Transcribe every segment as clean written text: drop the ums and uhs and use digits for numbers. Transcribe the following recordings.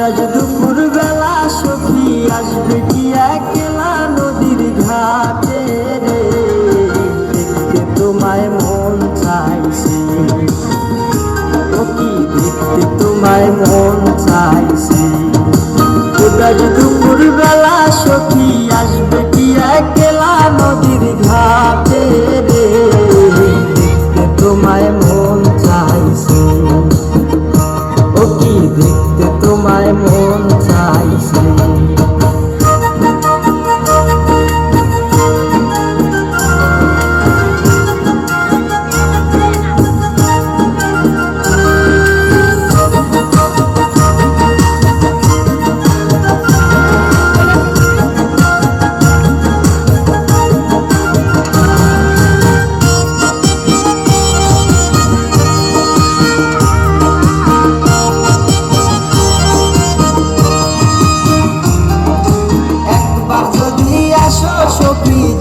আজ দুপুর বেলা সখী আসবে কি একলা নদীর ঘাটে রে, দেখতে তোমায় মন চাইছে, ও কি দেখতে তোমায় মন চাইছে। আজ দুপুর বেলা সখী আসবে কি একলা নদীর ঘাটে রে, দেখতে তোমায় মন চাইছে, ও কি দেখতে তোমায় মন চাইছে।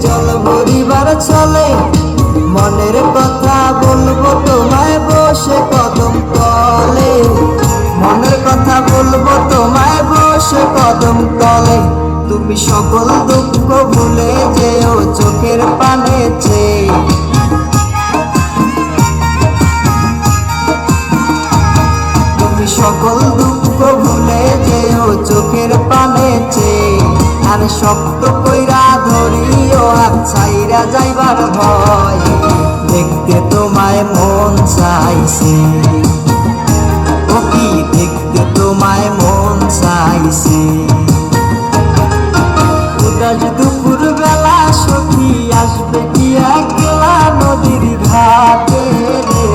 জল ভরিবার চলে মনের কথা বলবো তোমায় বসে কদম তলে, মনের কথা বলবো তোমায় বসে কদম তলে। তুমি সকল দুঃখ ভুলে যেও চোখের পানে চেয়ে, তুমি সকল দুঃখ ভুলে যেও চোখের পানে চেয়ে। আর শক্ত কইরা ধরিও হাত ছাইরা যাইবার ভয়, দেখতে তোমায় মন চাইছে, ও কি দেখতে তোমায় মন চাইছে। আজ দুপুর বেলা সখী আসবে কি একলা নদীর ঘাটে রে,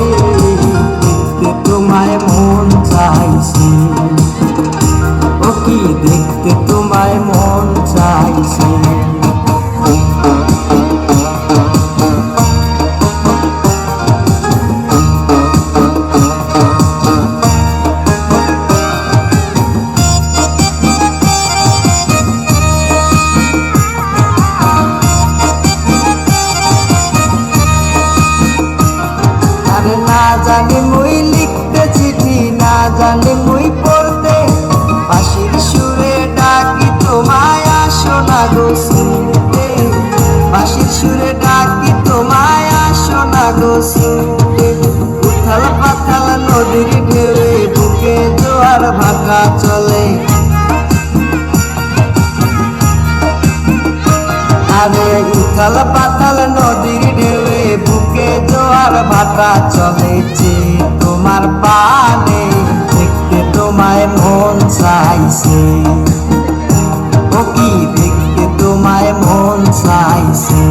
দেখতে তোমায় মন চাইছে, ও কি দেখতে তোমায় মন চাইছে। আরে না জানি মুই লিখতে চিঠি, না জানি মুই পড়তে, বাঁশির সুরে ডাকি তোমায় আসো না গো শুনতে, বাঁশির সুরে ডাকি তোমায় আসো না গো শুনতে। উথাল পাথাল নদীর ঢেউয়ে বুকে জোয়ার ভাটা চলে, আরে উথাল পাথাল নদীর ঢেউয়ে বুকে জোয়ার ভাটা চলেছে তোমার পানে, দেখতে তোমায় মন চাইছে, ও কি দেখতে তোমায় মন চাইছে।